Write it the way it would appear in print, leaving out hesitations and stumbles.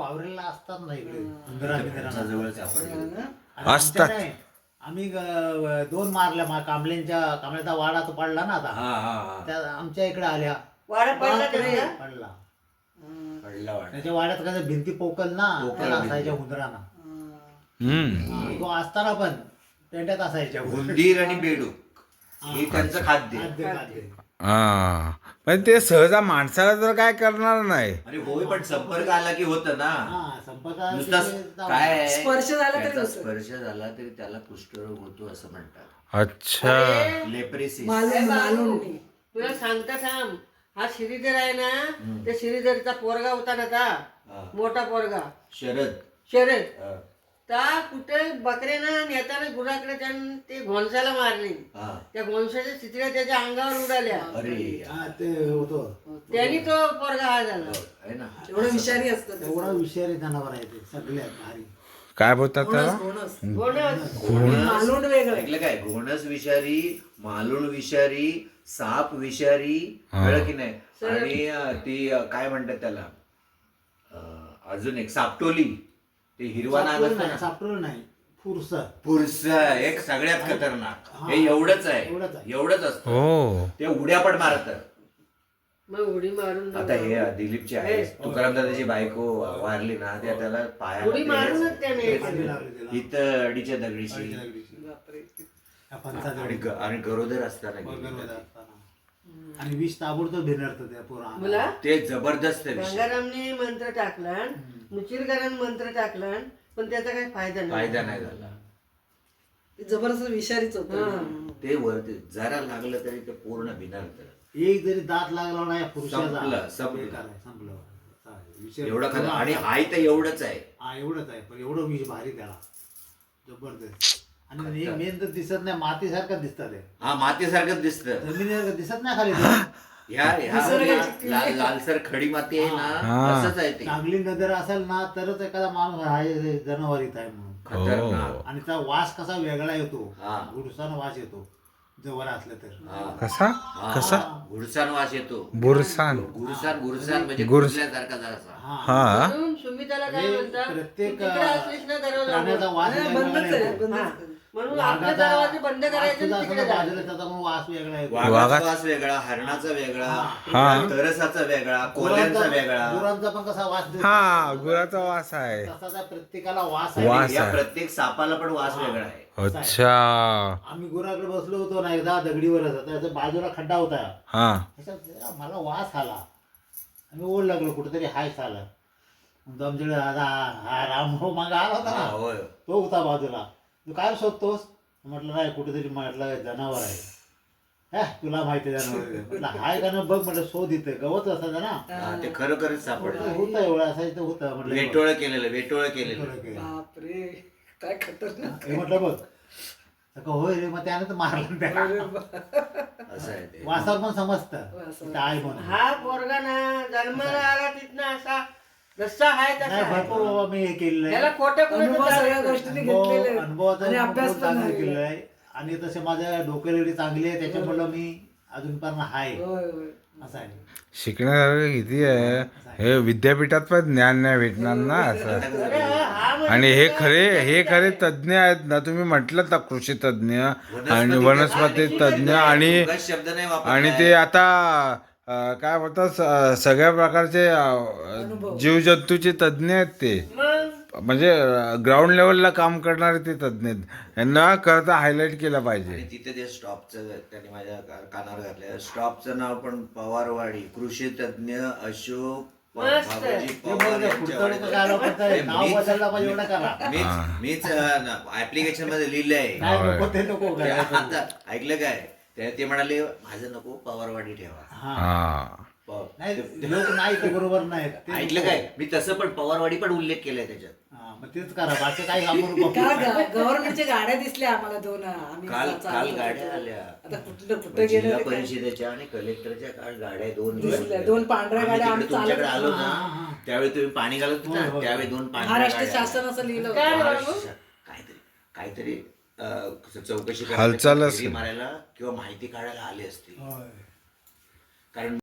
वावरेला असतात ना इकडे जवळच असतात. आम्ही 2 मारल्या कांबळ्याचा वाडा तो पडला ना आता त्या आमच्या इकडे आल्या वाडा पडला त्यांचा? पडला वाडा त्याच्या वाड्यात काय भिंती पोकल ना त्याला असायच्या उंदराना तो असताना पण पेंट्यात असायच्या उंदीर आणि बेडूक हे त्यांचं खाद्य. हा पण ते सहजा माणसाला तर काय करणार नाही. आणि होय पण संपर्क आला की होतं ना. नुसता संपर्क काय स्पर्श झाला तरी त्याचा होतं. स्पर्श झाला तरी त्याला कुष्ठरोग होतो असं म्हणतात. अच्छा लेप्रेसिस. तुला सांगता थांब, हा श्रीधर आहे ना, त्या श्रीधरचा पोरगा होता ना ता मोठा पोरगा शरद हा. ता कुठे बकऱ्यानं नेताना गुराकडे त्यानं ते घोणसाला मारली. त्या घोणसाच्या चित्र्या त्याच्या अंगावर उडाल्या. अरे ते होतं त्यांनी तो पोरगा हा झाला. आहे ना. एवढं विषारी असतं ते. एवढा विषारी जनावर आहे ते सगळ्यात भारी. काय बोलतात त्याला? मालवण वेगळं. ऐकलं काय? घोणस विषारी, मालूण विषारी, साप विषारी, कळलं की नाही? आणि ती काय म्हणतात त्याला, अजून एक सापटोली, ते हिरवा नाग असतं ना, सापटोल नाही पुरस एक सगळ्यात खतरनाक. हे एवढंच आहे, एवढंच असतं. हो ते उड्या पण मारतात. मग उडी मारून आता हे दिलीपची आहे, तुकाराम दादाची बायको वारली ना, त्या त्याला उडी मारूनच त्याने पाया इथं अडीच्या दगडीची. पंचायत आणि गरोदर असताना आणि विष ताबडतोब भिनरतं त्या पोरा. मला ते जबरदस्त विषय. गंगारामने मंत्र टाकला, मुचिरकरांनी मंत्र टाकला, पण त्याचा काही फायदा नाही झाला. जबरदस्त विषारीच होत. ते वरती जरा लागलं तरी ते पूर्ण भिनरतं. एक जरी दात लागला नाही पुरुषाचा संपलं. संपलं. एवढं खरं. आणि हाय तर एवढंच आहे. हा एवढंच आहे, पण एवढं विष भारी त्याला जबरदस्त. आणि मेन तर दिसत नाही, मातीसारखं दिसतात ते. हा मातीसारखंच दिसतं. जमिनीसारखं दिसत नाही खाली. ह्या लालसर खडी माती आहे ना, तसंच आहे ते. चांगली नजर असेल ना तरच एखादा माणूस आहे जनावर इथं आहे म्हणून. खतरनाक. आणि त्याचा वास कसा वेगळा येतो, हा. गुडसाना वास येतो जवळ असलं तर. कसा कसा गुरसान वास येतो. बुरसान गुरसान म्हणजे गुरस- गुरसासारखा जरासा. हा सुमिताला काय म्हणतात, प्रत्येक तू तिकडे असलीस ना दरवाजा प्राण्याचा वास वेगळा येतो. म्हणून आपले दरवाजे बंद करायचे आणि तिकडे जायचं. बाजूला त्याचा मग वास वेगळा येतो. वाघाचा वास वेगळा, हरणाचा वेगळा, तरसाचा वेगळा, कोल्यांचा वेगळा. गुरांचा पण कसा वास देतो, हा गुराचा वास आहे. तसा त्या प्रत्येकाला वास वास. आहे. या प्रत्येक सापाला पण वास वेगळा आहे. अच्छा आम्ही गुराकडे बसलो होतो ना एकदा दगडीवरच, त्याच्या बाजूला खड्डा होता. हा त्याच्यात मला वास आला, आम्ही ओढ लागलो कुठेतरी हायच आला. आमच्याकडे हा रामभाऊ मागा आला होता ना, होय. तो होता बाजूला. तू काय शोधतोस? म्हटलं नाही, कुठेतरी म्हटलं जनावर आहे. तुला माहिती आहे जनावर आहे. म्हटलं हाय का ना बघ, म्हटलं शोध इथं गवत असायचं ना, ते खरोखरच सापडलं. होतं एवढं असायचं होतं. म्हटलं वेटोळ केलेलं. बापरे काय खतरनाक. म्हटलं बघ. होय रे, मग त्यानं तर मारलं त्याला. असं आहे ते. वासावर पण समजतं काय म्हणून. हा पोरगा ना जन्माला आला तिथनं असा जसा आहे तसा नाही, आहे. भरपूर बाबा मी हे केलेलं त्याला आहे. खोटं सगळ्या गोष्टी अनुभवाचा आणि अभ्यास पण चांगला आहे. केलेला आहे. आणि तसे माझ्या डोकेलेडी चांगली आहे, त्याच्यामुळे मी अजूनपर्यंत हाय असं आहे. शिकण्यासारखं किती आहे. हे विद्यापीठात पण ज्ञान नाही भेटणार ना असं. आणि हे खरे तज्ज्ञ आहेत ना. तुम्ही म्हटलं ना कृषी तज्ज्ञ आणि वनस्पती तज्ज्ञ आणि शब्द नाही वापरला. आणि ते आता काय बोलतात सगळ्या प्रकारचे जीवजंतूचे तज्ज्ञ आहेत ते. म्हणजे ग्राउंड लेवलला काम करणारे ते तज्ज्ञ आहेत. यांना करता हायलाईट केलं पाहिजे. आणि तिथे ते स्टॉपचं त्यांनी माझ्या कानावर घातलं. स्टॉपचं नाव पण पवारवाडी, कृषी तज्ञ अशोक बाबाजी पवार यांच्या वाडीत. नाव बदलला पाहिजे एवढं करा. मीच ऍप्लिकेशन मध्ये लिहिलंय. नाही, नको ते नको करायचं. आता ऐकलं काय ते म्हणाले माझं नको पवारवाडी ठेवा. हा नाही, लोक नाही ते बरोबर नाही. ऐकलं काय? मी तसं पण पवारवाडी पण उल्लेख केलाय त्याच्यात. मग तेच करा, बाकी काही सांगू गव्हर्नमेंटच्या गाड्या दिसल्या आम्हाला दोन. काल गाड्या आल्या. आता कुठे जिल्हा परिषदेच्या आणि कलेक्टरच्या काल गाड्या दोन दोन पांढऱ्या गाड्या आम्ही तुमच्याकडे आलो ना, त्यावेळी तुम्ही पाणी घालत होता ना, त्यावेळी दोन पांढऱ्या महाराष्ट्र गाड्या शासन असं लिहिलं काहीतरी चौकशी हालचाल करायला, असेल. मारायला किंवा माहिती काढायला आले असतील. कारण